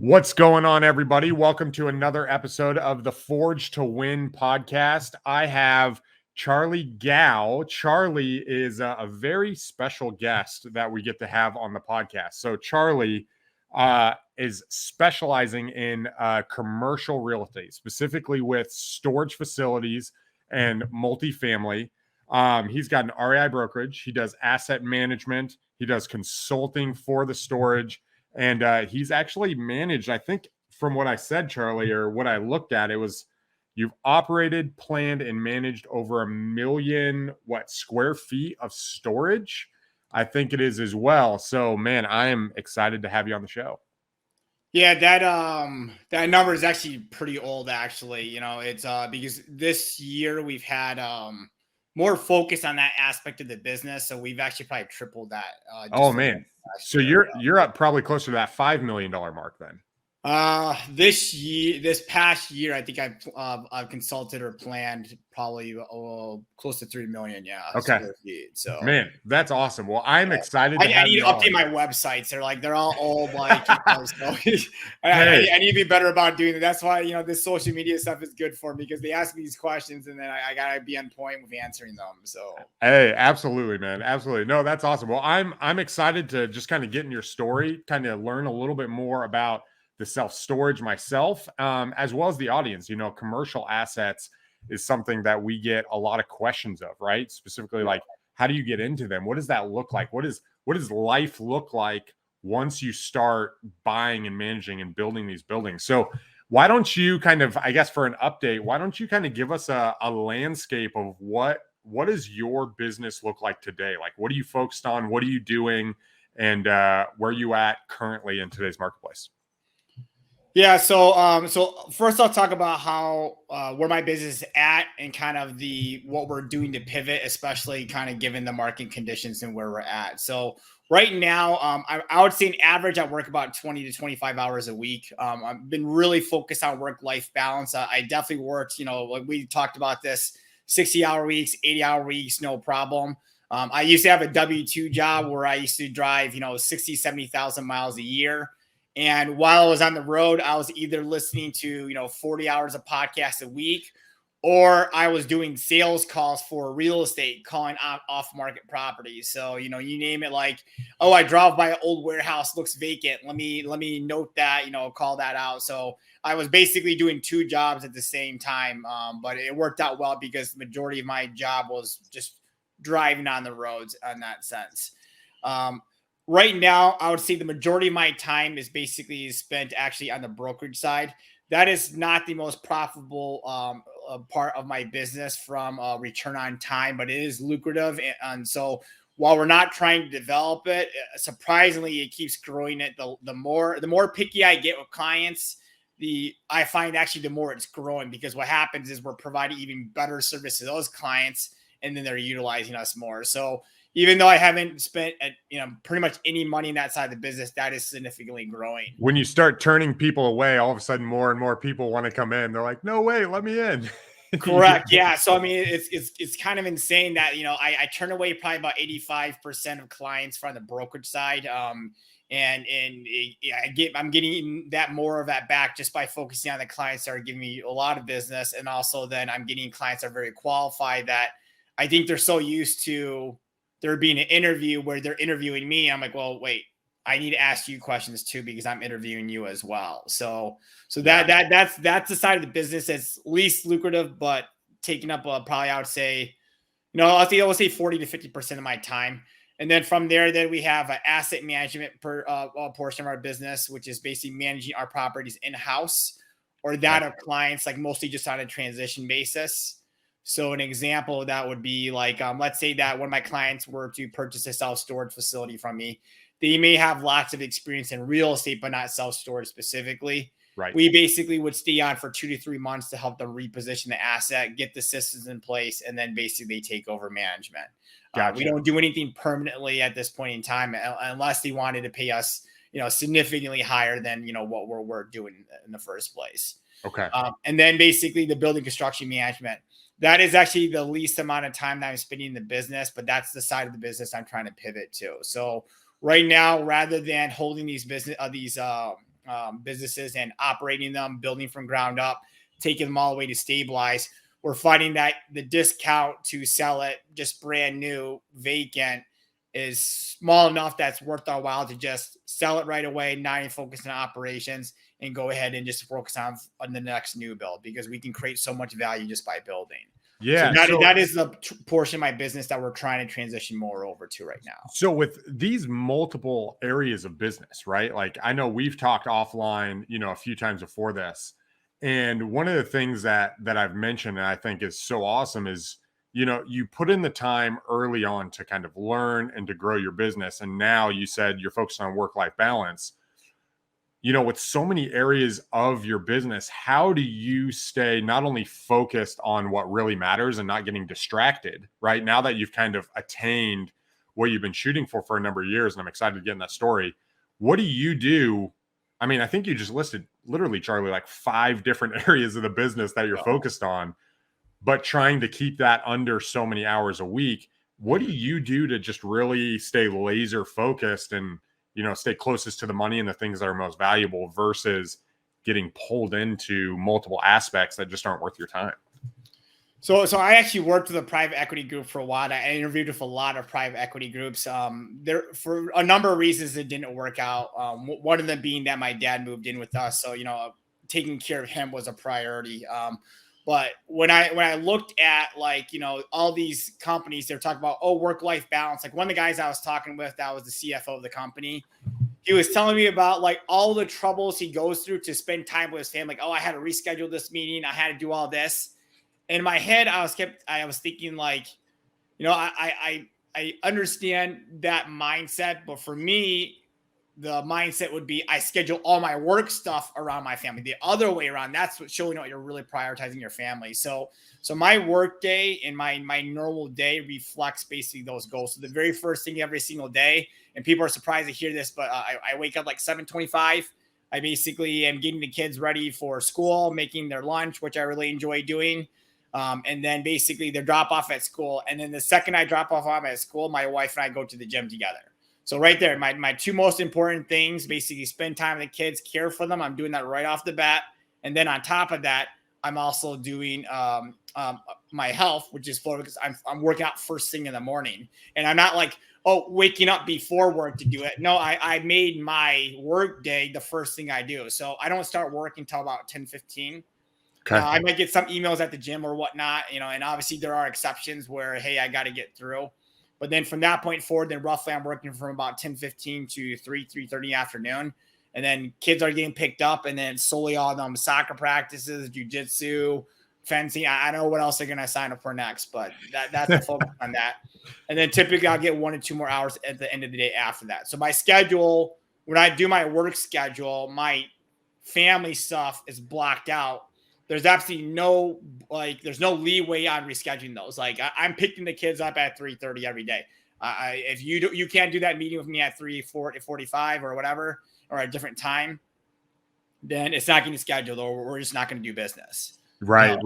What's going on, everybody? Welcome to another episode of the Forged2Win podcast. I have Charlie Kao. Charlie is a very special guest that we get to have on the podcast. So Charlie is specializing in commercial real estate, specifically with storage facilities and multifamily. He's got an REI brokerage. He does asset management. He does consulting for the storage. And he's actually managed, I think from what I said, Charlie, or what I looked at, it was you've operated, planned, and managed over 1 million, square feet of storage. I think it is as well. So, man, I am excited to have you on the show. Yeah, that number is actually pretty old, actually. It's because this year we've had more focus on that aspect of the business. So we've actually probably tripled that. Oh, man. So you're up probably closer to that $5 million mark then. This past year, I think I've consulted or planned probably close to 3 million. Yeah. Okay. So man, that's awesome. Well, I'm excited. I need to update my websites. They're all old. So I need to be better about doing that. That's why, this social media stuff is good for me because they ask me these questions and then I gotta be on point with answering them. So, hey, absolutely, man. Absolutely. No, that's awesome. Well, I'm excited to just kind of get in your story, kind of learn a little bit more about the self-storage myself, as well as the audience. Commercial assets is something that we get a lot of questions of, right? Specifically, like, how do you get into them? What does that look like? What does life look like once you start buying and managing and building these buildings? So why don't you kind of, I guess for an update, why don't you kind of give us a landscape of what does your business look like today? Like, what are you focused on? What are you doing? And where are you at currently in today's marketplace? Yeah. So first I'll talk about how, where my business is at and kind of what we're doing to pivot, especially kind of given the market conditions and where we're at. So right now, I would say an average, I work about 20 to 25 hours a week. I've been really focused on work-life balance. I definitely worked, like we talked about this, 60-hour weeks, 80-hour weeks, no problem. I used to have a W-2 job where I used to drive, 60, 70,000 miles a year. And while I was on the road, I was either listening to, 40 hours of podcasts a week, or I was doing sales calls for real estate, calling off-market properties. So, you name it, like, oh, I drove by an old warehouse, looks vacant. Let me note that, call that out. So I was basically doing 2 jobs at the same time. But it worked out well because the majority of my job was just driving on the roads in that sense. Right now, I would say the majority of my time is basically spent actually on the brokerage side. That is not the most profitable part of my business from return on time, but it is lucrative. And so while we're not trying to develop it, surprisingly, it keeps growing. The more picky I get with clients, I find actually the more it's growing, because what happens is we're providing even better service to those clients, and then they're utilizing us more. So even though I haven't spent pretty much any money in that side of the business, that is significantly growing. When you start turning people away, all of a sudden more and more people want to come in. They're like, no way, let me in. Correct. Yeah. So, I mean, it's kind of insane that, I turn away probably about 85% of clients from the brokerage side. I'm getting that more of that back just by focusing on the clients that are giving me a lot of business. And also then I'm getting clients that are very qualified that I think they're so used to there being an interview where they're interviewing me. I'm like, well, wait, I need to ask you questions too, because I'm interviewing you as well. So that's the side of the business that's least lucrative, but taking up probably, I would say, I would say 40 to 50% of my time. And then from there, then we have an asset management portion of our business, which is basically managing our properties in-house, or that of clients, like mostly just on a transition basis. So an example of that would be like, let's say that one of my clients were to purchase a self-storage facility from me. They may have lots of experience in real estate, but not self-storage specifically. Right. We basically would stay on for 2 to 3 months to help them reposition the asset, get the systems in place, and then basically take over management. Gotcha. We don't do anything permanently at this point in time, unless they wanted to pay us, significantly higher than, what we're doing in the first place. Okay. And then basically the building construction management. That is actually the least amount of time that I'm spending in the business, but that's the side of the business I'm trying to pivot to. So right now, rather than holding these businesses and operating them, building from ground up, taking them all the way to stabilize. We're finding that the discount to sell it just brand new, vacant, is small enough that's worth our while to just sell it right away, not even focus on operations, and go ahead and just focus on the next new build, because we can create so much value just by building. Yeah. So that is the portion of my business that we're trying to transition more over to right now. So with these multiple areas of business, right? Like I know we've talked offline, a few times before this. And one of the things that I've mentioned and I think is so awesome is, you put in the time early on to kind of learn and to grow your business. And now you said you're focused on work-life balance. With so many areas of your business, how do you stay not only focused on what really matters and not getting distracted, right? Now that you've kind of attained what you've been shooting for a number of years, and I'm excited to get in that story. What do you do? I mean, I think you just listed literally, Charlie, like 5 different areas of the business that you're focused on, but trying to keep that under so many hours a week. What do you do to just really stay laser focused and, stay closest to the money and the things that are most valuable versus getting pulled into multiple aspects that just aren't worth your time? So I actually worked with a private equity group for a while. I interviewed with a lot of private equity groups. There, for a number of reasons, it didn't work out. One of them being that my dad moved in with us, so taking care of him was a priority. But when I looked at all these companies, they're talking about work-life balance. Like one of the guys I was talking with, that was the CFO of the company. He was telling me about all the troubles he goes through to spend time with his family. Like, I had to reschedule this meeting. I had to do all this. In my head, I was thinking I understand that mindset, but for me, the mindset would be I schedule all my work stuff around my family. The other way around, that's what showing you're really prioritizing your family. So my work day and my normal day reflects basically those goals. So the very first thing every single day, and people are surprised to hear this, but I wake up like 7:25. I basically am getting the kids ready for school, making their lunch, which I really enjoy doing. And then basically they drop off at school. And then the second I drop off at school, my wife and I go to the gym together. So right there, my 2 most important things, basically spend time with the kids, care for them. I'm doing that right off the bat. And then on top of that, I'm also doing my health, which is because I'm working out first thing in the morning. And I'm not waking up before work to do it. No, I made my work day the first thing I do. So I don't start working until about 10:15. Okay. I might get some emails at the gym or whatnot, and obviously there are exceptions where, hey, I got to get through. But then from that point forward, then roughly I'm working from about 10:15 to 3:30 afternoon. And then kids are getting picked up, and then solely all them soccer practices, jiu-jitsu, fencing. I don't know what else they're going to sign up for next, but that's the focus on that. And then typically I'll get 1 or 2 more hours at the end of the day after that. So my schedule, when I do my work schedule, my family stuff is blocked out. There's absolutely no there's no leeway on rescheduling those. I'm picking the kids up at 3:30 every day. If you can't do that meeting with me at 3:45 or whatever, or a different time, then it's not getting scheduled, or we're just not going to do business. Right.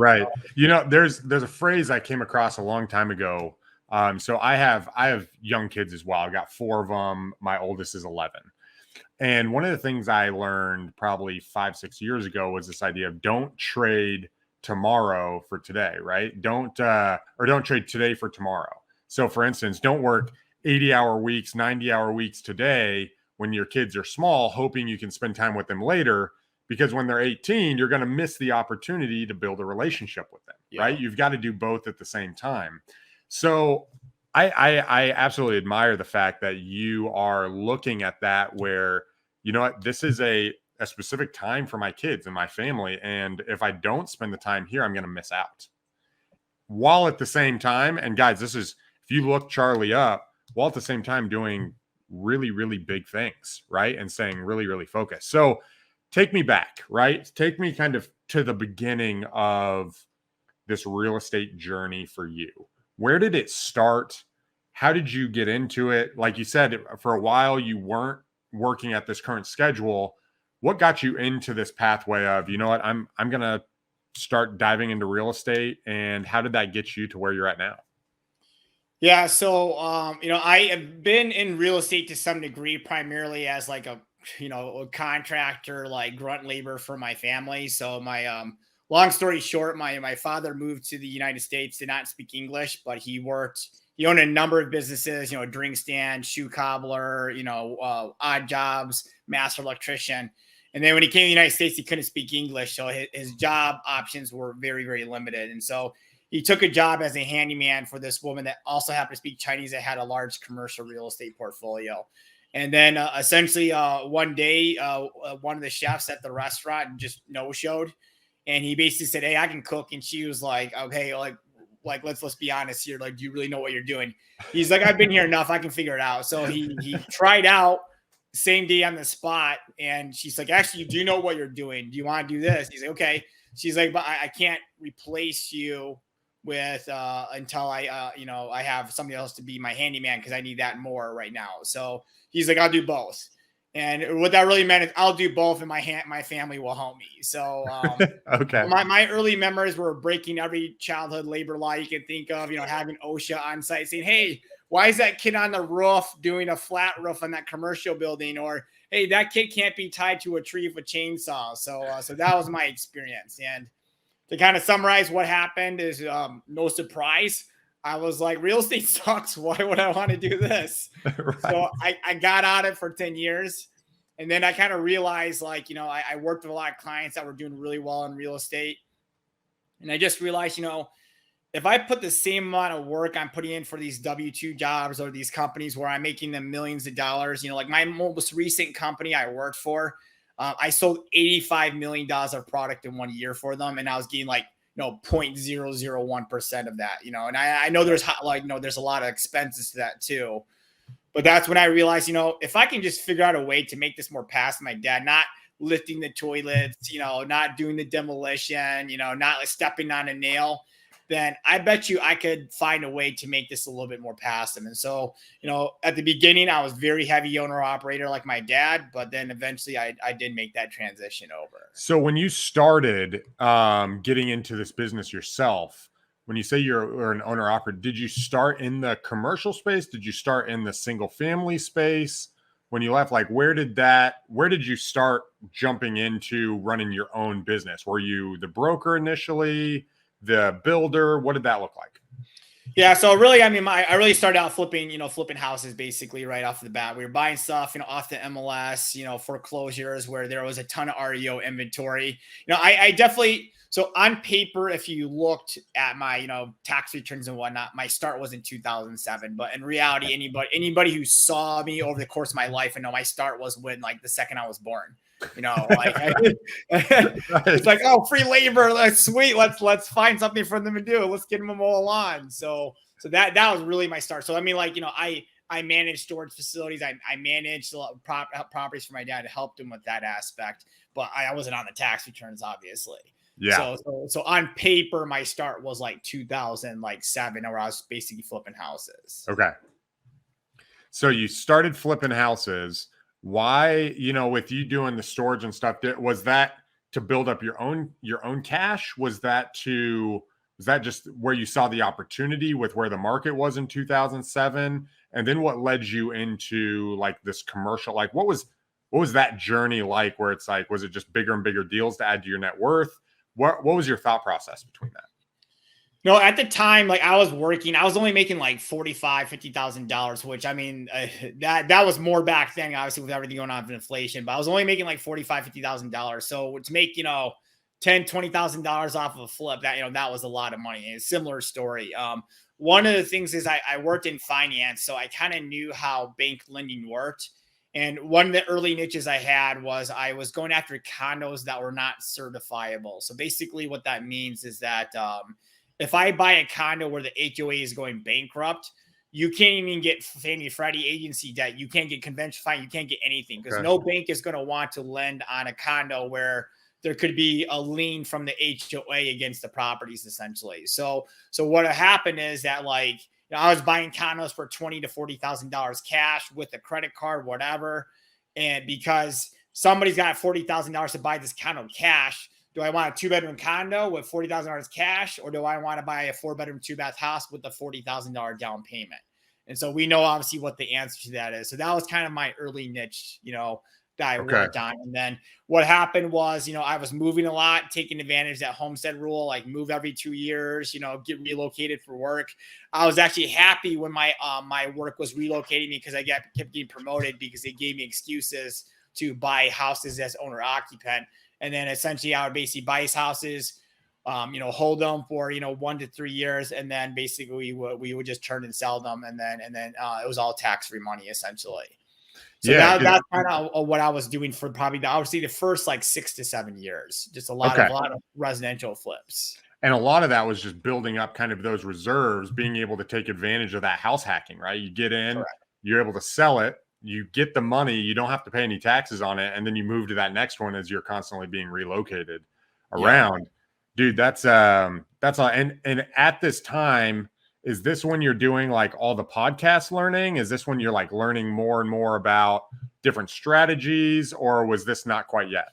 There's a phrase I came across a long time ago. So I have young kids as well. I've got 4 of them. My oldest is 11. And one of the things I learned probably 5-6 years ago was this idea of don't trade tomorrow for today, right? Don't trade today for tomorrow. So for instance, don't work 80-hour weeks, 90-hour weeks today when your kids are small, hoping you can spend time with them later, because when they're 18, you're going to miss the opportunity to build a relationship with them, right? You've got to do both at the same time. So I absolutely admire the fact that you are looking at that where, this is a specific time for my kids and my family. And if I don't spend the time here, I'm going to miss out. While at the same time, and guys, if you look Charlie up, while at the same time doing really, really big things, right? And staying really, really focused. So take me back, right? Take me kind of to the beginning of this real estate journey for you. Where did it start? How did you get into it? Like you said, for a while, you weren't working at this current schedule. What got you into this pathway of, what, I'm going to start diving into real estate, and how did that get you to where you're at now? Yeah. So, I have been in real estate to some degree, primarily as a contractor, like grunt labor for my family. So my, long story short, my father moved to the United States, did not speak English, but he owned a number of businesses, a drink stand, shoe cobbler, odd jobs, master electrician. And then when he came to the United States, he couldn't speak English. So his job options were very, very limited. And so he took a job as a handyman for this woman that also happened to speak Chinese that had a large commercial real estate portfolio. And then essentially one day, one of the chefs at the restaurant just no-showed. And he basically said, "Hey, I can cook." And she was like, "Okay, like let's be honest here. Like, do you really know what you're doing?" He's like, "I've been here enough. I can figure it out." So he tried out same day on the spot. And she's like, "Actually, you do know what you're doing. Do you want to do this?" He's like, "Okay." She's like, "But I can't replace you with until I have somebody else to be my handyman because I need that more right now." So he's like, "I'll do both." And what that really meant is I'll do both, and my family will help me. So okay. My early memories were breaking every childhood labor law you can think of. Having OSHA on site saying, "Hey, why is that kid on the roof doing a flat roof on that commercial building?" Or, "Hey, that kid can't be tied to a tree with a chainsaw." So that was my experience. And to kind of summarize what happened is no surprise. I was like, real estate sucks. Why would I want to do this? Right. So I got out of it for 10 years. And then I kind of realized, like, I worked with a lot of clients that were doing really well in real estate. And I just realized, if I put the same amount of work I'm putting in for these W-2 jobs or these companies where I'm making them millions of dollars, like my most recent company I worked for, I sold $85 million of product in 1 year for them. And I was getting like, 0.001% of that, and I know there's there's a lot of expenses to that too. But that's when I realized, if I can just figure out a way to make this more passive, my dad, not lifting the toilets, not doing the demolition, not like stepping on a nail, then I bet you I could find a way to make this a little bit more passive. And so, at the beginning, I was very heavy owner operator like my dad, but then eventually I did make that transition over. So when you started getting into this business yourself, when you say you're an owner operator, did you start in the commercial space? Did you start in the single family space? When you left, like, where did you start jumping into running your own business? Were you the broker initially, the builder? What did that look like? Yeah, so really, I really started out flipping houses basically right off the bat. We were buying stuff, off the MLS, foreclosures where there was a ton of REO inventory. I definitely, so on paper, if you looked at my, tax returns and whatnot, my start was in 2007. But in reality, anybody who saw me over the course of my life, my start was when, like, the second I was born. It's like, oh, free labor, that's sweet. Let's find something for them to do. Let's get them all lawn. So that was really my start. So I managed storage facilities. I managed a lot of properties for my dad to help him with that aspect, but I wasn't on the tax returns, obviously. Yeah. So on paper, my start was like 2007, where I was basically flipping houses. Okay. So you started flipping houses. Why, with you doing the storage and stuff, was that to build up your own cash? Was that just where you saw the opportunity with where the market was in 2007? And then what led you into like this commercial? Like, what was that journey like, where it's like, was it just bigger and bigger deals to add to your net worth? What was your thought process between that? No, at the time, like, I was working, I was only making like $50,000, which that was more back then, obviously, with everything going on with inflation, but I was only making like $50,000. So to make, $20,000 off of a flip, that was a lot of money. And a similar story. One of the things is I worked in finance, so I kind of knew how bank lending worked. And one of the early niches I had was I was going after condos that were not certifiable. So basically what that means is that, if I buy a condo where the HOA is going bankrupt, you can't even get Fannie Freddie agency debt. You can't get conventional finance. You can't get anything because no bank is going to want to lend on a condo where there could be a lien from the HOA against the properties, essentially. So what happened is that, like, I was buying condos for $20,000 to $40,000 cash with a credit card, whatever, and because somebody's got $40,000 to buy this condo cash. Do I want a 2-bedroom condo with $40,000 cash, or do I want to buy a 4-bedroom, 2-bath house with a $40,000 down payment? And so we know obviously what the answer to that is. So that was kind of my early niche, that I Okay. worked on. And then what happened was, I was moving a lot, taking advantage of that homestead rule, like move every 2 years, get relocated for work. I was actually happy when my work was relocating me because I kept getting promoted because they gave me excuses to buy houses as owner occupant. And then essentially I would basically buy his houses, hold them for, 1 to 3 years. And then basically we would just turn and sell them. And then it was all tax-free money essentially. So Yeah. that's kind of what I was doing for probably obviously the first like 6 to 7 years, just a lot of residential flips. And a lot of that was just building up kind of those reserves, being able to take advantage of that house hacking, right? You get in, Correct. You're able to sell it, you get the money, you don't have to pay any taxes on it, and then you move to that next one as you're constantly being relocated around. Yeah. Dude, that's all. And at this time, is this when you're doing like all the podcast learning? Is this when you're like learning more and more about different strategies, or was this not quite yet?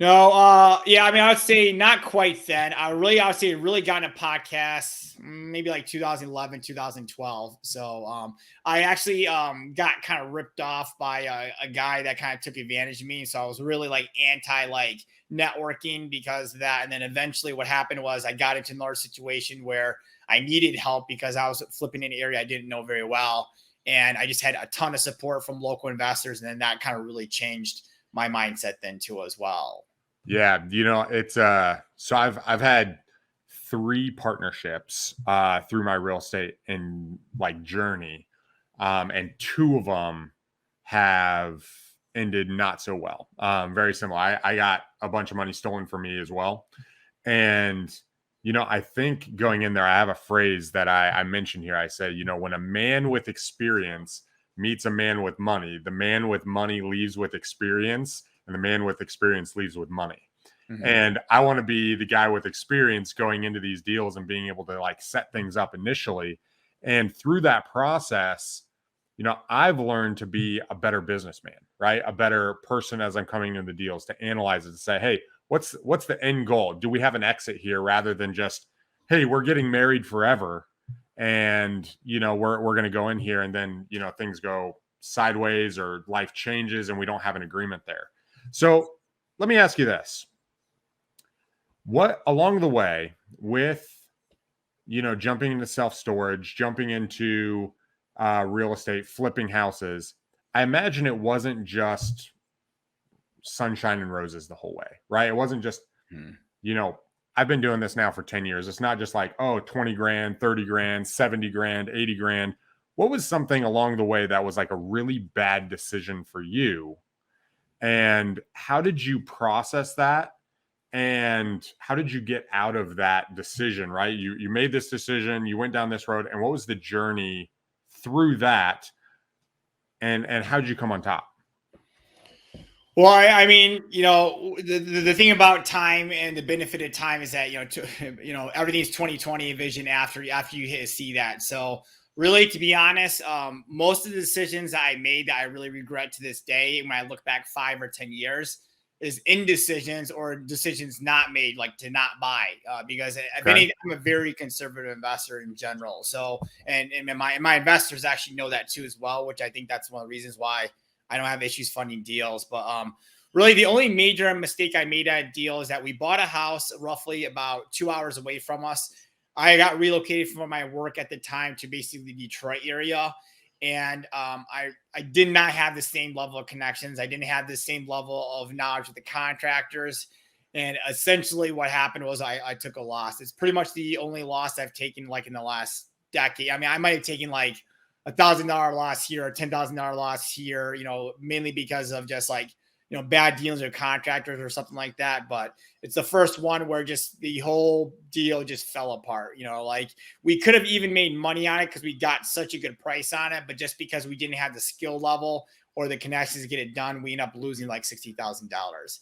No, yeah, I mean, I would say not quite then. I would say really got into podcasts maybe like 2011, 2012. So I actually got kind of ripped off by a guy that kind of took advantage of me. So I was really like anti like networking because of that. And then eventually what happened was I got into another situation where I needed help because I was flipping in an area I didn't know very well. And I just had a ton of support from local investors. And then that kind of really changed my mindset then too as well. Yeah, it's so I've had 3 partnerships through my real estate and like journey, and 2 of them have ended not so well. Very similar. I got a bunch of money stolen from me as well, and I think going in there, I have a phrase that I mentioned here. I said, when a man with experience meets a man with money, the man with money leaves with experience, and the man with experience leaves with money. Mm-hmm. And I want to be the guy with experience going into these deals and being able to like set things up initially. And through that process, I've learned to be a better businessman, right? A better person as I'm coming into the deals, to analyze it and say, hey, what's the end goal? Do we have an exit here, rather than just, hey, we're getting married forever, and we're going to go in here and then things go sideways or life changes and we don't have an agreement there. So let me ask you this. What along the way with, jumping into self-storage, jumping into real estate, flipping houses, I imagine it wasn't just sunshine and roses the whole way, right? It wasn't just, I've been doing this now for 10 years. It's not just like, 20 grand, 30 grand, 70 grand, 80 grand. What was something along the way that was like a really bad decision for you? And how did you process that? And how did you get out of that decision, right? You made this decision, you went down this road, and what was the journey through that? And how did you come on top? Well, I mean, the thing about time and the benefit of time is that, everything's 2020 vision after you see that. So really, to be honest, most of the decisions that I made that I really regret to this day, when I look back 5 or 10 years, is indecisions or decisions not made, like to not buy, because I'm a very conservative investor in general. So, and my investors actually know that too as well, which I think that's one of the reasons why I don't have issues funding deals. But really, the only major mistake I made at a deal is that we bought a house roughly about 2 hours away from us. I got relocated from my work at the time to basically the Detroit area. And I did not have the same level of connections. I didn't have the same level of knowledge of the contractors. And essentially what happened was I took a loss. It's pretty much the only loss I've taken like in the last decade. I mean, I might have taken like $1,000 loss here, or $10,000 loss here, mainly because of just like, bad deals with contractors or something like that. But it's the first one where just the whole deal just fell apart. Like we could have even made money on it because we got such a good price on it. But just because we didn't have the skill level or the connections to get it done, we ended up losing like $60,000.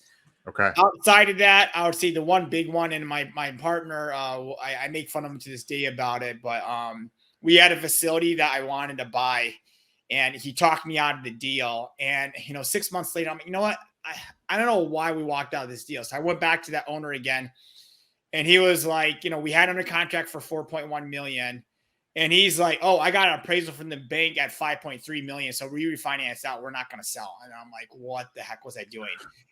Okay. Outside of that, I would say the one big one, and my partner, I make fun of him to this day about it, but we had a facility that I wanted to buy, and he talked me out of the deal. And, 6 months later, I'm like, you know what? I don't know why we walked out of this deal. So I went back to that owner again, and he was like, we had under contract for $4.1 million. And he's like, oh, I got an appraisal from the bank at 5.3 million. So we refinance out. We're not going to sell. And I'm like, what the heck was I doing?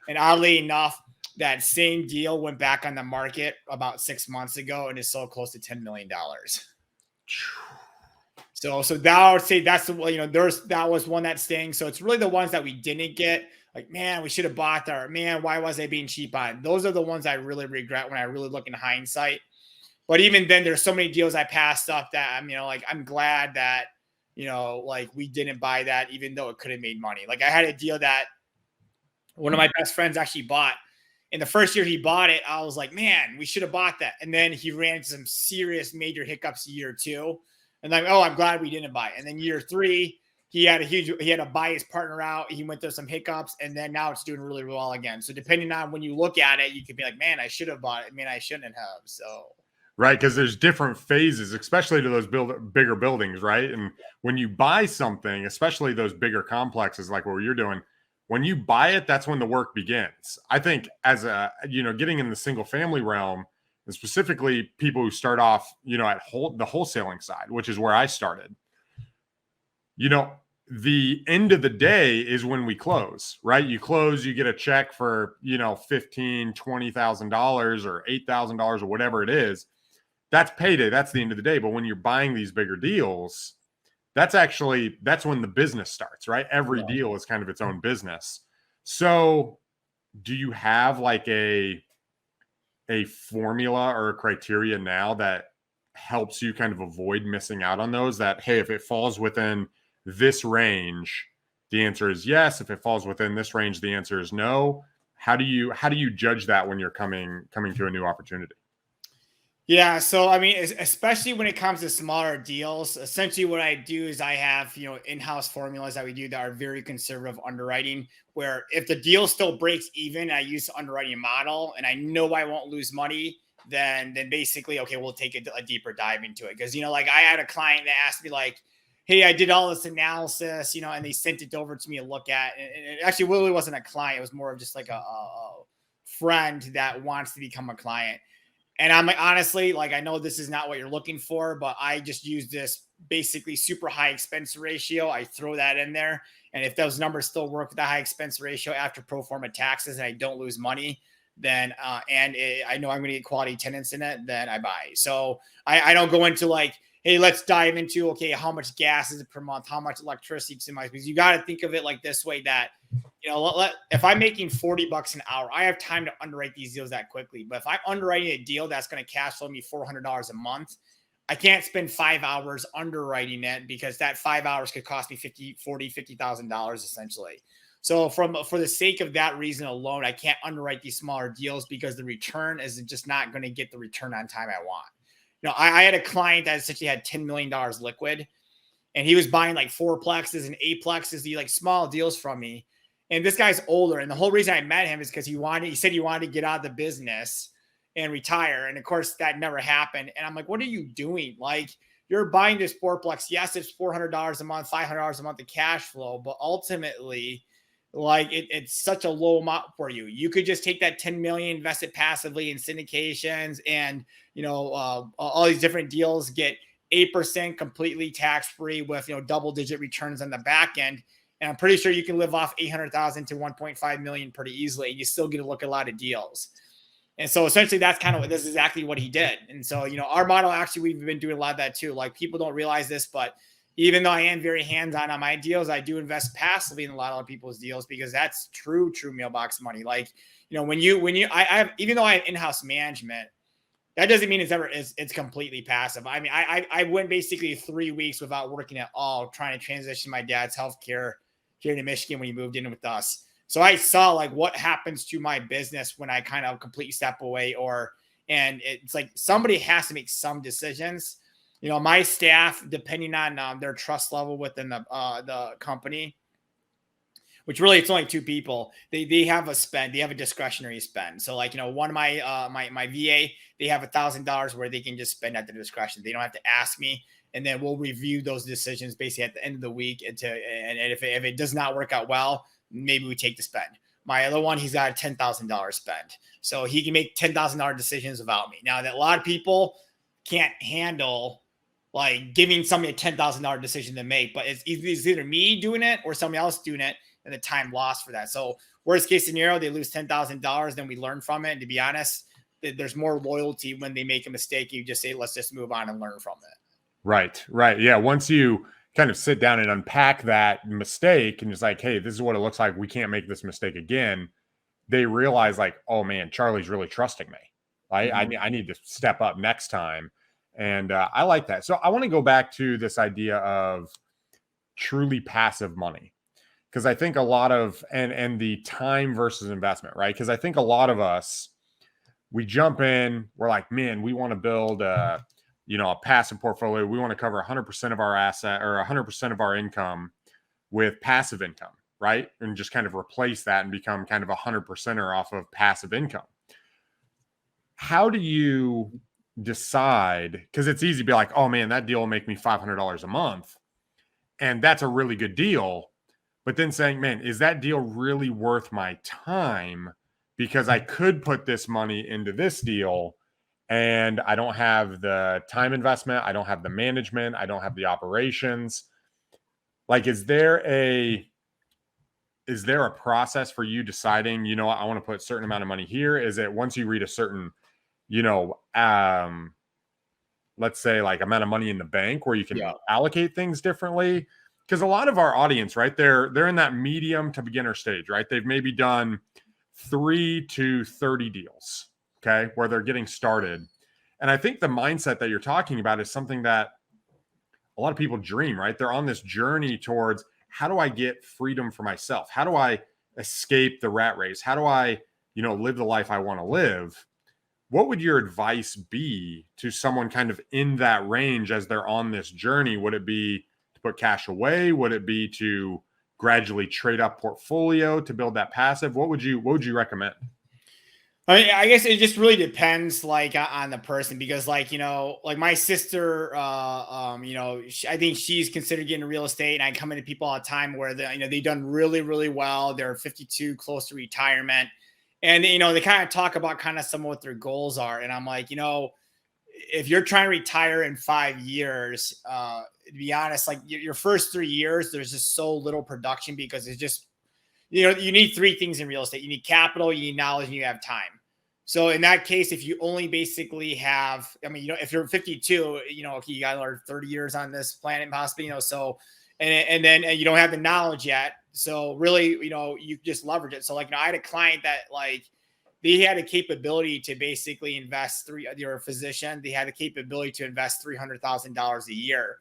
And oddly enough, that same deal went back on the market about 6 months ago and is sold close to $10 million. So that I would say that's the, that was one that stings. So it's really the ones that we didn't get. Like, man, we should have bought that. Or, man, why was I being cheap on? Those are the ones I really regret when I really look in hindsight. But even then, there's so many deals I passed up that I'm glad that, we didn't buy that, even though it could have made money. Like I had a deal that one of my best friends actually bought. In the first year he bought it, I was like, man, we should have bought that. And then he ran into some serious major hiccups year 2. And like, oh, I'm glad we didn't buy it. And then year 3, he had to buy his partner out. He went through some hiccups, and then now it's doing really well again. So depending on when you look at it, you could be like, man, I should have bought it. I mean, I shouldn't have. So. Right, because there's different phases, especially to those bigger buildings, right? And when you buy something, especially those bigger complexes like what you're doing, when you buy it, that's when the work begins. I think as getting in the single family realm, and specifically people who start off, at the wholesaling side, which is where I started, the end of the day is when we close, right? You close, you get a check for, $15,000, $20,000 or $8,000 or whatever it is. That's payday. That's the end of the day. But when you're buying these bigger deals, that's when the business starts, right? Every deal is kind of its own business. So do you have like a formula or a criteria now that helps you kind of avoid missing out on those? That, hey, if it falls within this range, the answer is yes. If it falls within this range, the answer is no. How do you judge that when you're coming to a new opportunity? Yeah. So, I mean, especially when it comes to smaller deals, essentially what I do is I have, in-house formulas that we do that are very conservative underwriting, where if the deal still breaks even, I use the underwriting model and I know I won't lose money, then basically, okay, we'll take a deeper dive into it. Cause I had a client that asked me like, hey, I did all this analysis, and they sent it over to me to look at. And it actually really wasn't a client. It was more of just like a friend that wants to become a client. And I'm like, honestly, like, I know this is not what you're looking for, but I just use this basically super high expense ratio. I throw that in there. And if those numbers still work with the high expense ratio after pro forma taxes and I don't lose money, then, I know I'm going to get quality tenants in it, then I buy. So I don't go into like, hey, let's dive into, okay, how much gas is it per month? How much electricity consumes? Because you got to think of it like this way that, if I'm making $40 an hour, I have time to underwrite these deals that quickly. But if I'm underwriting a deal that's going to cash flow me $400 a month, I can't spend 5 hours underwriting it because that 5 hours could cost me $50,000 essentially. So for the sake of that reason alone, I can't underwrite these smaller deals because the return is just not going to get the return on time I want. I had a client that essentially had $10 million liquid, and he was buying like 4plexes and 8plexes, like small deals from me. And this guy's older. And the whole reason I met him is because he said he wanted to get out of the business and retire. And of course that never happened. And I'm like, what are you doing? Like, you're buying this 4plex. Yes, it's $400 a month, $500 a month of cash flow, but ultimately, like, it's such a low amount for you. You could just take that 10 million, invest it passively in syndications, and all these different deals, get 8% completely tax-free with double-digit returns on the back end. And I'm pretty sure you can live off 800,000 to 1.5 million pretty easily. And you still get to look at a lot of deals. And so essentially that's kind of this is exactly what he did. And so, our model, actually, we've been doing a lot of that too. Like, people don't realize this, but even though I am very hands-on on my deals, I do invest passively in a lot of people's deals because that's true mailbox money. Like, I have, even though I have in-house management, that doesn't mean it's completely passive. I mean, I went basically 3 weeks without working at all, trying to transition my dad's healthcare here to Michigan when he moved in with us. So I saw like what happens to my business when I kind of completely step away, and it's like somebody has to make some decisions. My staff, depending on their trust level within the company, which really it's only 2 people, they have a spend, they have a discretionary spend. So like, one of my VA, they have $1,000 where they can just spend at their discretion. They don't have to ask me. And then we'll review those decisions basically at the end of the week. And if it does not work out well, maybe we take the spend. My other one, he's got a $10,000 spend. So he can make $10,000 decisions without me. Now, that a lot of people can't handle like giving somebody a $10,000 decision to make, but it's either me doing it or somebody else doing it, and the time lost for that. So worst case scenario, they lose $10,000, then we learn from it. And to be honest, there's more loyalty when they make a mistake. You just say, let's just move on and learn from it. Right. Yeah. Once you kind of sit down and unpack that mistake and just like, hey, this is what it looks like. We can't make this mistake again. They realize like, oh man, Charlie's really trusting me. I need to step up next time. And I like that. So I want to go back to this idea of truly passive money, because I think a lot of, and the time versus investment, right? Because I think a lot of us, we jump in, we're like, man, we want to build a passive portfolio. We want to cover 100% of our asset or 100% of our income with passive income, right? And just kind of replace that and become kind of 100%er off of passive income. How do you decide? Because it's easy to be like, oh man, that deal will make me $500 a month. And that's a really good deal. But then saying, man, is that deal really worth my time? Because I could put this money into this deal and I don't have the time investment. I don't have the management. I don't have the operations. Like, is there a process for you deciding, I want to put a certain amount of money here? Is it once you read a certain, let's say like amount of money in the bank where you can allocate things differently? Because a lot of our audience, right, they're in that medium to beginner stage, right? They've maybe done 3 to 30 deals, okay, where they're getting started. And I think the mindset that you're talking about is something that a lot of people dream, right? They're on this journey towards, how do I get freedom for myself? How do I escape the rat race? How do I, live the life I want to live? What would your advice be to someone kind of in that range as they're on this journey? Would it be to put cash away? Would it be to gradually trade up portfolio to build that passive? What would you recommend? I mean, I guess it just really depends, like, on the person, because, like, like my sister, I think she's considered getting real estate, and I come into people all the time where they've done really, really well. They're 52, close to retirement, and they kind of talk about kind of some of what their goals are, and I'm like, if you're trying to retire in 5 years, to be honest, like your first 3 years, there's just so little production, because it's just, you need 3 things in real estate. You need capital, you need knowledge, and you have time. So in that case, if you only basically have, if you're 52, okay, you got another 30 years on this planet possibly, so, and then you don't have the knowledge yet. So really, you just leverage it. So like, I had a client that like, they had a capability to basically invest they're a physician. They had the capability to invest $300,000 a year.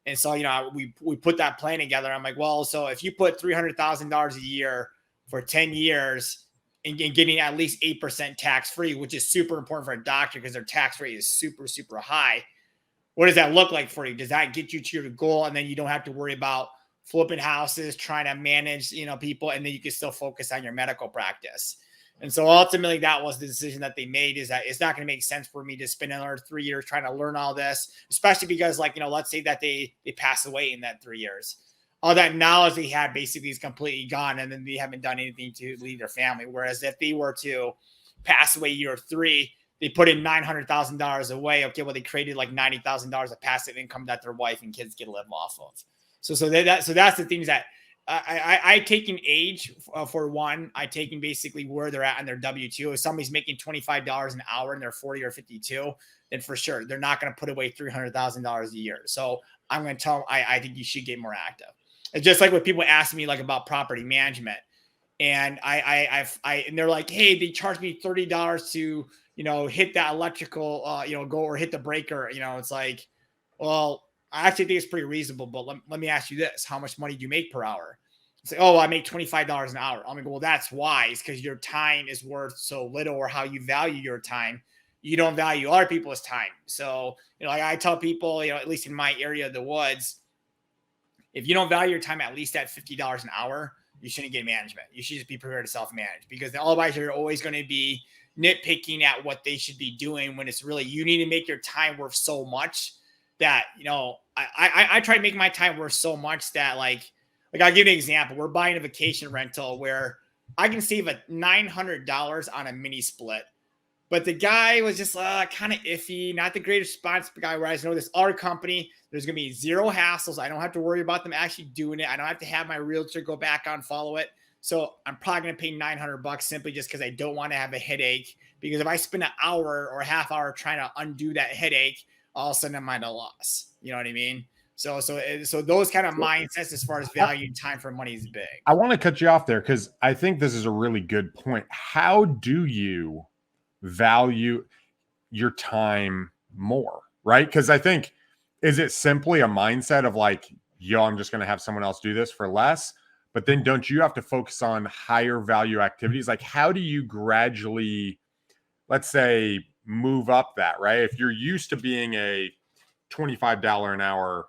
And so, we put that plan together. I'm like, well, so if you put $300,000 a year for 10 years and getting at least 8% tax free, which is super important for a doctor because their tax rate is super, super high. What does that look like for you? Does that get you to your goal? And then you don't have to worry about flipping houses, trying to manage, people, and then you can still focus on your medical practice. And so ultimately that was the decision that they made, is that it's not going to make sense for me to spend another 3 years trying to learn all this, especially because like, let's say that they pass away in that 3 years. All that knowledge they had basically is completely gone. And then they haven't done anything to leave their family. Whereas if they were to pass away year 3, they put in $900,000 away. Okay. Well, they created like $90,000 of passive income that their wife and kids get to live off of. So that's the things that, I taken age for one. I taken basically where they're at on their W-2. If somebody's making $25 an hour and they're 40 or 52, then for sure they're not going to put away $300,000 a year. So I'm going to tell them I think you should get more active. It's just like when people ask me like about property management, and and they're like, hey, they charge me $30 to hit that electrical go or hit the breaker. It's like, well, I actually think it's pretty reasonable, but let me ask you this. How much money do you make per hour? Say, oh, I make $25 an hour. I'm going to go, well, that's wise, because your time is worth so little, or how you value your time. You don't value other people's time. So, like I tell people, at least in my area of the woods, if you don't value your time at least at $50 an hour, you shouldn't get management. You should just be prepared to self-manage, because otherwise you're always going to be nitpicking at what they should be doing, when it's really, you need to make your time worth so much that, I try to make my time worth so much that like I'll give you an example. We're buying a vacation rental where I can save $900 on a mini split. But the guy was just kind of iffy, not the greatest response guy. Whereas I know this other company, there's going to be zero hassles. I don't have to worry about them actually doing it. I don't have to have my realtor go back on follow it. So I'm probably going to pay $900 simply just because I don't want to have a headache. Because if I spend an hour or a half hour trying to undo that headache, all of a sudden I'm at a loss. You know what I mean? So those kind of mindsets as far as value and time for money is big. I want to cut you off there because I think this is a really good point. How do you value your time more, right? Because I think, is it simply a mindset of like, yo, I'm just going to have someone else do this for less? But then don't you have to focus on higher value activities? Like, how do you gradually, let's say, move up that, right? If you're used to being a $25 an hour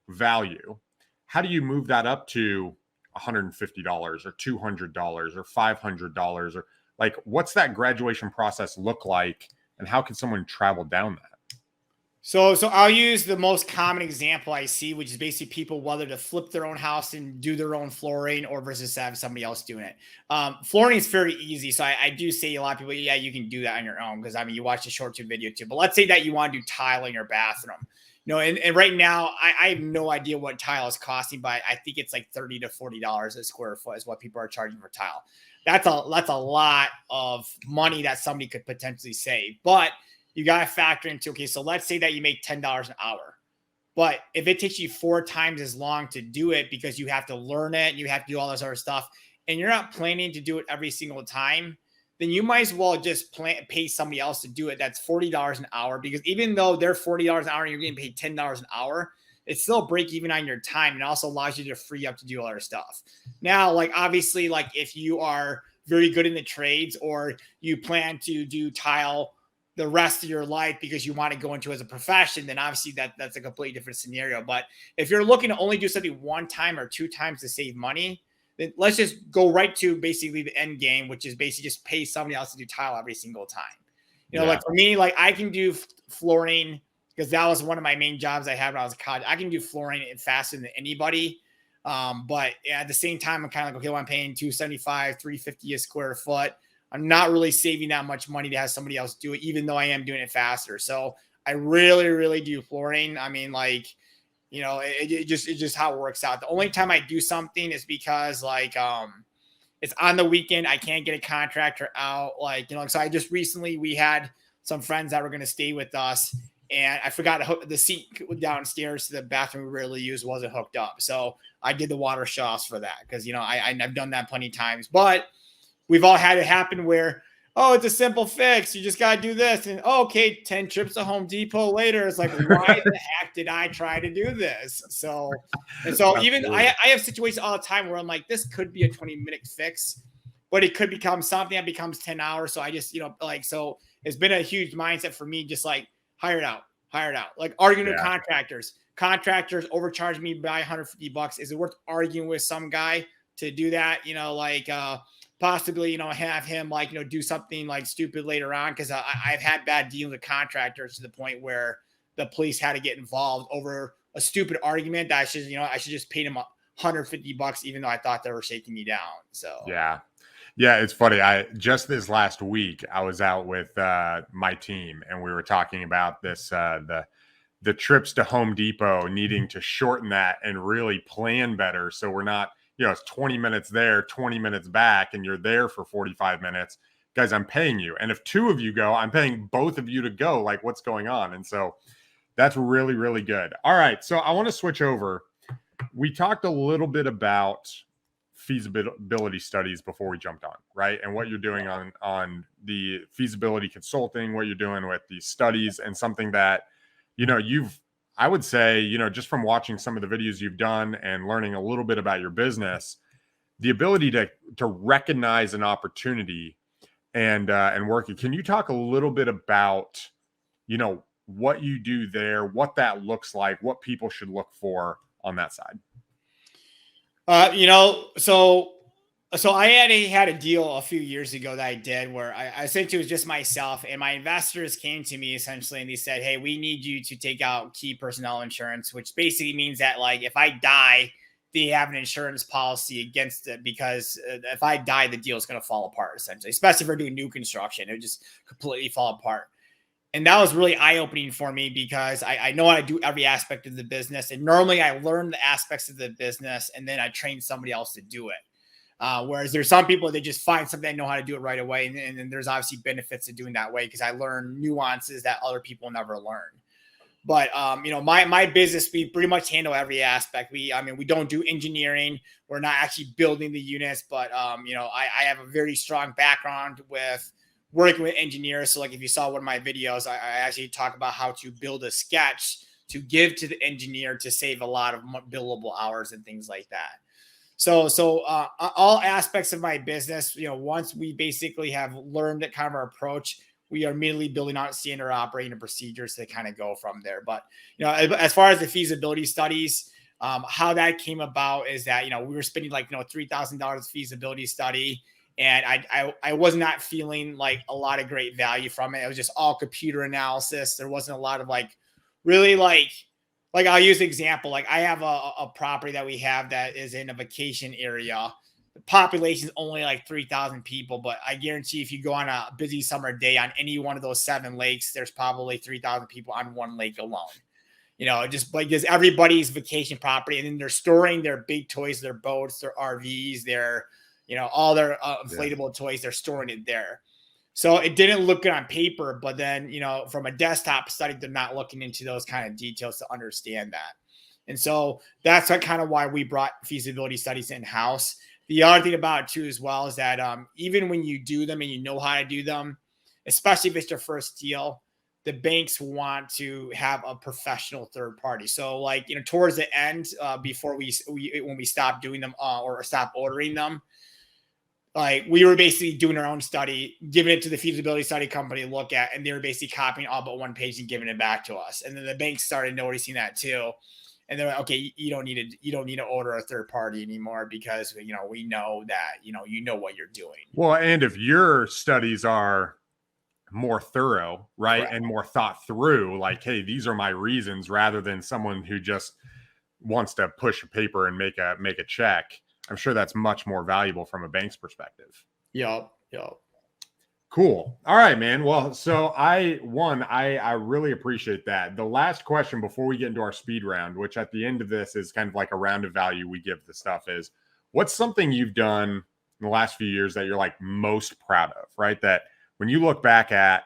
value, how do you move that up to $150 or $200 or $500? Or like, what's that graduation process look like? And how can someone travel down that? So I'll use the most common example I see, which is basically people whether to flip their own house and do their own flooring or versus have somebody else doing it. Flooring is very easy. So I do say a lot of people, yeah, you can do that on your own. Because I mean, you watch the short tube video too, but let's say that you want to do tile in your bathroom. And right now I have no idea what tile is costing, but I think it's like $30 to $40 a square foot is what people are charging for tile. That's a lot of money that somebody could potentially save. But you got to factor into, okay, so let's say that you make $10 an hour, but if it takes you 4 times as long to do it because you have to learn it, you have to do all this other stuff, and you're not planning to do it every single time, then you might as well just pay somebody else to do it. That's $40 an hour, because even though they're $40 an hour and you're getting paid $10 an hour, it's still break even on your time and also allows you to free up to do other stuff. Now, like obviously, like if you are very good in the trades or you plan to do tile the rest of your life because you want to go into as a profession, then obviously that's a completely different scenario. But if you're looking to only do something 1 time or 2 times to save money, then let's just go right to basically the end game, which is basically just pay somebody else to do tile every single time. Like for me, like I can do flooring because that was one of my main jobs I had when I was in college. I can do flooring faster than anybody. But at the same time, I'm kind of like, okay, well, I'm paying $275, $350 a square foot. I'm not really saving that much money to have somebody else do it, even though I am doing it faster. So I really, really do flooring. I mean, like, it's just how it works out. The only time I do something is because like, it's on the weekend. I can't get a contractor out. Like, so I just recently, we had some friends that were going to stay with us and I forgot to hook the seat downstairs to the bathroom we rarely use wasn't hooked up. So I did the water shutoffs for that. Cause I've done that plenty of times, but we've all had it happen where, oh, it's a simple fix. You just got to do this. And okay, 10 trips to Home Depot later. It's like, why the heck did I try to do this? So even I have situations all the time where I'm like, this could be a 20-minute fix, but it could become something that becomes 10 hours. So I just, so it's been a huge mindset for me, just like hire it out. Like arguing with contractors overcharge me by $150. Is it worth arguing with some guy to do that? Possibly, have him do something like stupid later on. Cause I've had bad dealings with contractors to the point where the police had to get involved over a stupid argument that I should just pay them $150, even though I thought they were shaking me down. So, yeah, it's funny. Just this last week, I was out with my team and we were talking about this, the trips to Home Depot, needing to shorten that and really plan better. So we're not, it's 20 minutes there, 20 minutes back, and you're there for 45 minutes. Guys, I'm paying you. And if 2 of you go, I'm paying both of you to go. Like, what's going on? And so that's really, really good. All right. So I want to switch over. We talked a little bit about feasibility studies before we jumped on, right? And what you're doing on the feasibility consulting, what you're doing with these studies, and something that, I would say, just from watching some of the videos you've done and learning a little bit about your business, the ability to recognize an opportunity and work it. Can you talk a little bit about, what you do there, what that looks like, what people should look for on that side? So I had a deal a few years ago that I did where I essentially was just myself and my investors came to me essentially and they said, hey, we need you to take out key personnel insurance, which basically means that like if I die, they have an insurance policy against it, because if I die, the deal is going to fall apart, essentially, especially if we're doing new construction. It would just completely fall apart. And that was really eye-opening for me, because I know how to do every aspect of the business. And normally I learn the aspects of the business and then I train somebody else to do it. Whereas there's some people that just find something and know how to do it right away. And then there's obviously benefits to doing that way, because I learn nuances that other people never learn. But, my business, we pretty much handle every aspect. We don't do engineering. We're not actually building the units, but, I have a very strong background with working with engineers. So like, if you saw one of my videos, I actually talk about how to build a sketch to give to the engineer to save a lot of billable hours and things like that. So all aspects of my business, once we basically have learned that kind of our approach, we are immediately building out standard operating procedures to kind of go from there. But, as far as the feasibility studies, how that came about is that, we were spending like, $3,000 feasibility study. And I was not feeling like a lot of great value from it. It was just all computer analysis. There wasn't a lot of really I'll use an example. Like, I have a property that we have that is in a vacation area. The population is only like 3,000 people, but I guarantee if you go on a busy summer day on any one of those 7 lakes, there's probably 3,000 people on one lake alone. Just like, there's everybody's vacation property, and then they're storing their big toys, their boats, their RVs, their all their inflatable toys, they're storing it there. So it didn't look good on paper, but then, from a desktop study, they're not looking into those kind of details to understand that. And so that's kind of why we brought feasibility studies in-house. The other thing about it too, as well, is that even when you do them and you know how to do them, especially if it's your first deal, the banks want to have a professional third party. So towards the end, before when we stopped doing them or stopped ordering them, we were basically doing our own study, giving it to the feasibility study company to look at, and they were basically copying all but one page and giving it back to us. And then the banks started noticing that too. And they're like, okay, you don't need to order a third party anymore, because, we know that, you know what you're doing. Well, and if your studies are more thorough, right? Correct. And more thought through, like, hey, these are my reasons, rather than someone who just wants to push a paper and make a check, I'm sure that's much more valuable from a bank's perspective. Yep. Cool. All right, man. Well, so I really appreciate that. The last question before we get into our speed round, which at the end of this is kind of like a round of value we give the stuff, is what's something you've done in the last few years that you're like most proud of, right? That when you look back at,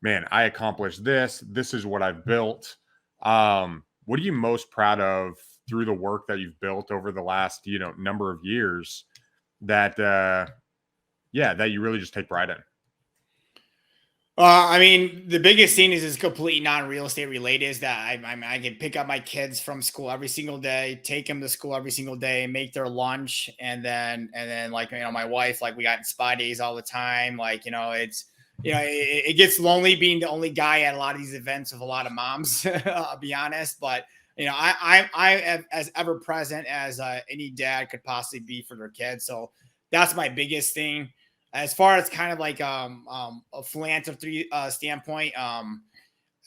man, I accomplished this. This is what I've built. What are you most proud of through the work that you've built over the last, number of years that you really just take pride in? The biggest thing is completely non-real estate related, is that I can pick up my kids from school every single day, take them to school every single day, make their lunch. And then my wife, we got spa days all the time. It gets lonely being the only guy at a lot of these events with a lot of moms, I'll be honest. But, I am as ever present as any dad could possibly be for their kids. So that's my biggest thing. As far as kind of a philanthropy standpoint,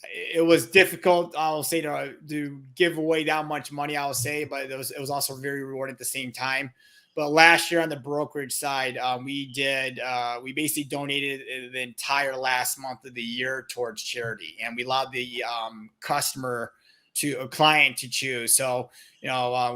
it was difficult, I'll say, to give away that much money, I'll say, but it was also very rewarding at the same time. But last year on the brokerage side, we basically donated the entire last month of the year towards charity, and we allowed the client to choose. So,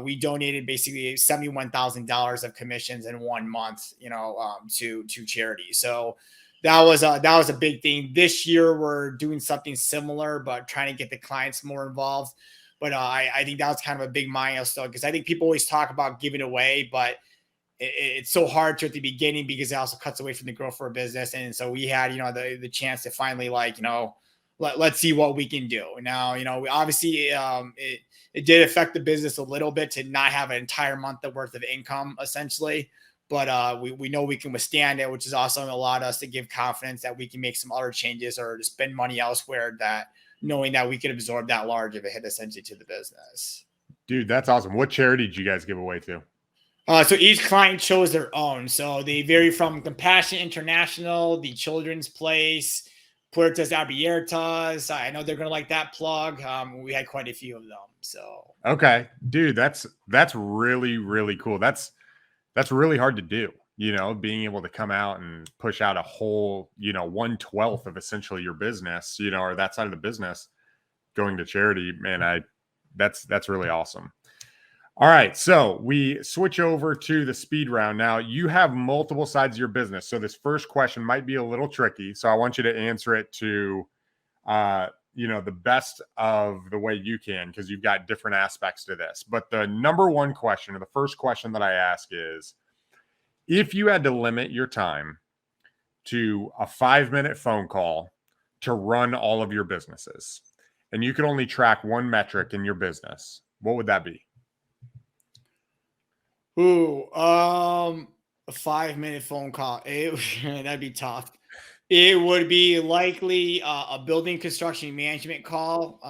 we donated basically $71,000 of commissions in 1 month, to charity. So that was a big thing. This year we're doing something similar, but trying to get the clients more involved. But I think that was kind of a big milestone, because I think people always talk about giving away, but it's so hard to at the beginning, because it also cuts away from the growth for a business. And so we had, the chance to finally let's see what we can do. Now, obviously it did affect the business a little bit to not have an entire month worth of income, essentially. But we know we can withstand it, which has also allowed us to give confidence that we can make some other changes or spend money elsewhere, that knowing that we could absorb that large of a hit essentially to the business. Dude, that's awesome. What charity did you guys give away to? So each client chose their own. So they vary from Compassion International, the Children's Place, Puertas Abiertas. I know they're going to like that plug. We had quite a few of them. So okay, dude, that's really, really cool. That's really hard to do, being able to come out and push out a whole, 1/12 of essentially your business, or that side of the business going to charity. Man, that's really awesome. All right, so we switch over to the speed round. Now, you have multiple sides of your business. So this first question might be a little tricky. So I want you to answer it to the best of the way you can, because you've got different aspects to this. But the number one question, or the first question that I ask is, if you had to limit your time to a 5-minute phone call to run all of your businesses, and you could only track one metric in your business, what would that be? a 5-minute phone call. That'd be tough. It would be likely a building construction management call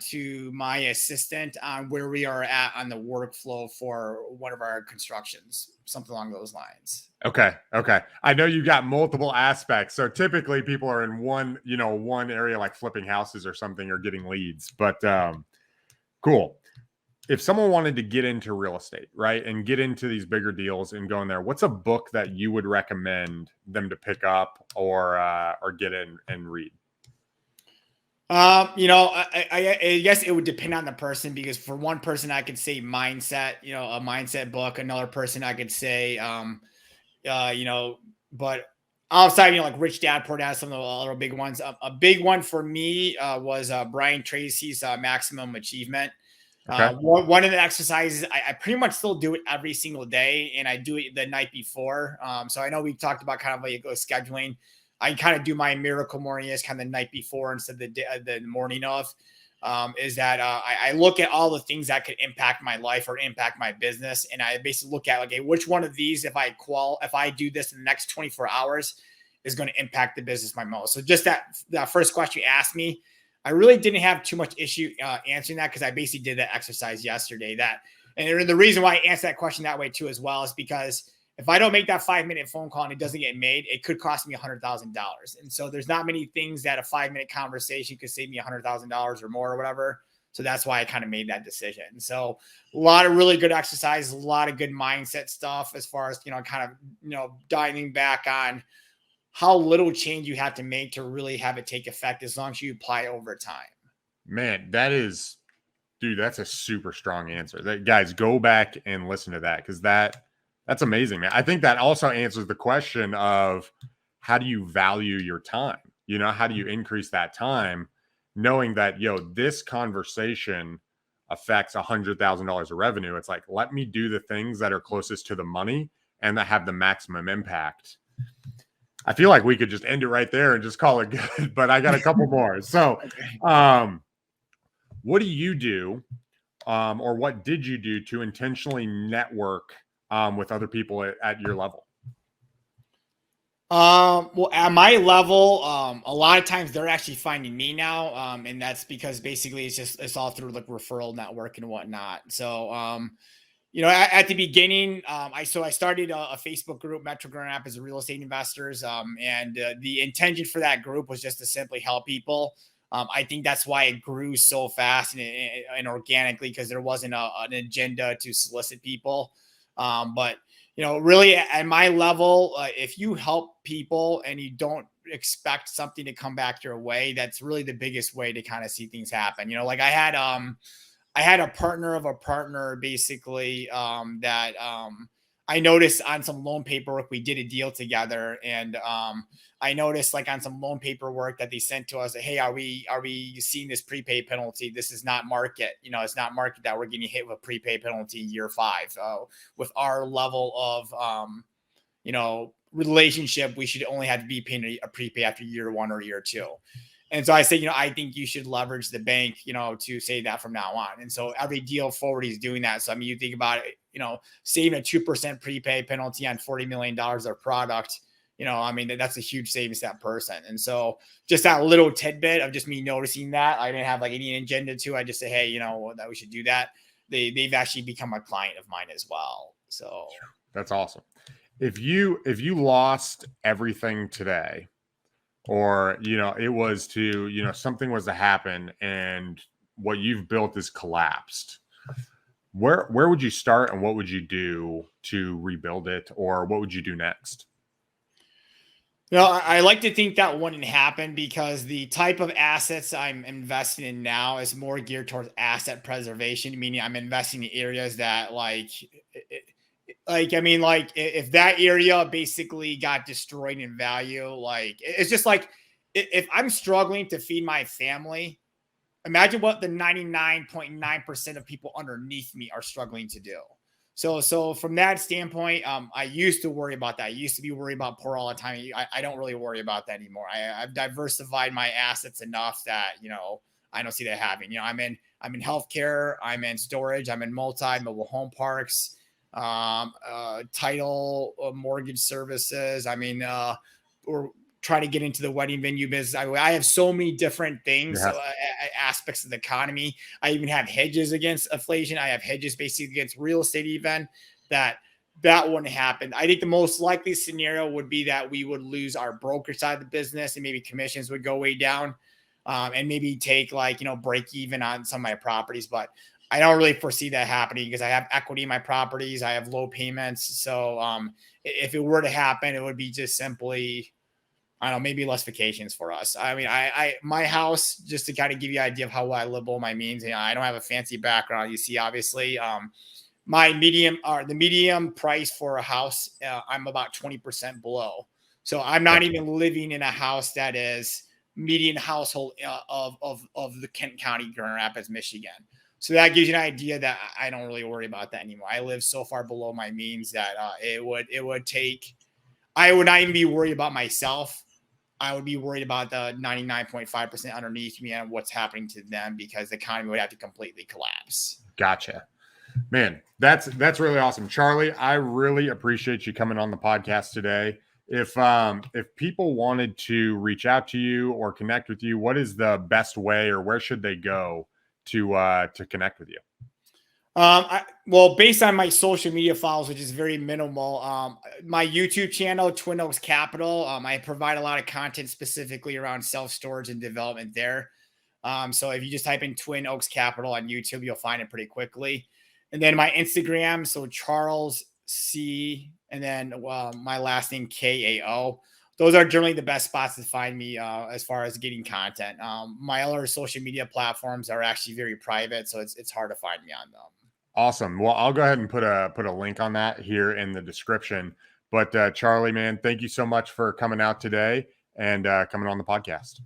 to my assistant on where we are at on the workflow for one of our constructions, something along those lines. Okay. I know you got multiple aspects. So typically people are in one area, like flipping houses or something, or getting leads. But cool. If someone wanted to get into real estate, right, and get into these bigger deals and go in there, what's a book that you would recommend them to pick up or get in and read? I guess it would depend on the person, because for one person I could say mindset, a mindset book. Another person I could say, but outside, like Rich Dad Poor Dad, some of the other big ones. A big one for me was Brian Tracy's Maximum Achievement. Okay. One of the exercises, I pretty much still do it every single day, and I do it the night before. So I know we talked about kind of like scheduling. I kind of do my miracle morning as kind of the night before instead of the morning of. Is that I look at all the things that could impact my life or impact my business, and I basically look at, okay, which one of these, if I do this in the next 24 hours, is going to impact the business my most. So just that first question you asked me, I really didn't have too much issue answering that, because I basically did that exercise yesterday. And the reason why I answer that question that way too as well is because if I don't make that 5-minute phone call and it doesn't get made, it could cost me $100,000. And so there's not many things that a 5-minute conversation could save me $100,000 or more or whatever. So that's why I kind of made that decision. So a lot of really good exercises, a lot of good mindset stuff as far as, diving back on how little change you have to make to really have it take effect, as long as you apply over time. Man, that's a super strong answer. Guys, go back and listen to that, because that's amazing, man. I think that also answers the question of, how do you value your time? How do you increase that time, knowing that, this conversation affects $100,000 of revenue? It's like, let me do the things that are closest to the money and that have the maximum impact. I feel like we could just end it right there and just call it good, but I got a couple more. So, what do you do, or what did you do to intentionally network with other people at your level? Well, at my level, a lot of times they're actually finding me now. And that's because basically it's all through like referral network and whatnot. So, at the beginning, I started a Facebook group, Metrogram app, as a real estate investors. And the intention for that group was just to simply help people. I think that's why it grew so fast and organically, because there wasn't an agenda to solicit people. But really at my level, if you help people and you don't expect something to come back your way, that's really the biggest way to kind of see things happen. Like I had a partner of a partner, basically, that I noticed on some loan paperwork, we did a deal together. And I noticed like on some loan paperwork that they sent to us, that, hey, are we seeing this prepay penalty? This is not market. It's not market that we're getting hit with a prepay penalty year 5. With our level of, relationship, we should only have to be paying a prepay after year 1 or year 2. And so I say, I think you should leverage the bank, to say that from now on. And so every deal forward, he's doing that. So, I mean, you think about it, saving a 2% prepay penalty on $40 million of product, that's a huge savings to that person. And so just that little tidbit of just me noticing that, I didn't have like any agenda to, I just say, hey, that we should do that. They've actually become a client of mine as well. So that's awesome. If you lost everything today, or, it was to, something was to happen and what you've built is collapsed, where would you start and what would you do to rebuild it, or what would you do next? I like to think that wouldn't happen because the type of assets I'm investing in now is more geared towards asset preservation, meaning I'm investing in areas that if that area basically got destroyed in value, like it's just like if I'm struggling to feed my family, imagine what the 99.9% of people underneath me are struggling to do. So from that standpoint, I used to worry about that. I used to be worried about poor all the time. I don't really worry about that anymore. I've diversified my assets enough that, I don't see that happening. I'm in healthcare, I'm in storage, I'm in mobile home parks, title, mortgage services. Or trying to get into the wedding venue business. I have so many different things, aspects of the economy. I even have hedges against inflation. I have hedges basically against real estate even that wouldn't happen. I think the most likely scenario would be that we would lose our broker side of the business and maybe commissions would go way down, and maybe take break even on some of my properties. But I don't really foresee that happening because I have equity in my properties. I have low payments. So if it were to happen, it would be just simply, I don't know, maybe less vacations for us. My house, just to kind of give you an idea of how well I live below my means. I don't have a fancy background. You see, obviously, the medium price for a house, I'm about 20% below. So I'm not even living in a house that is median household of the Kent County, Grand Rapids, Michigan. So that gives you an idea that I don't really worry about that anymore. I live so far below my means that it would take. I would not even be worried about myself. I would be worried about the 99.5% underneath me and what's happening to them because the economy would have to completely collapse. Gotcha. Man, that's really awesome. Charlie, I really appreciate you coming on the podcast today. If people wanted to reach out to you or connect with you, what is the best way, or where should they go to connect with you? Based on my social media files, which is very minimal, my YouTube channel, Twin Oaks Capital, I provide a lot of content specifically around self-storage and development there. So if you just type in Twin Oaks Capital on YouTube, you'll find it pretty quickly. And then my Instagram, so Charles C, and then my last name Kao. Those are generally the best spots to find me as far as getting content. My other social media platforms are actually very private, so it's hard to find me on them. Awesome. Well, I'll go ahead and put a link on that here in the description. But Charlie, man, thank you so much for coming out today and coming on the podcast.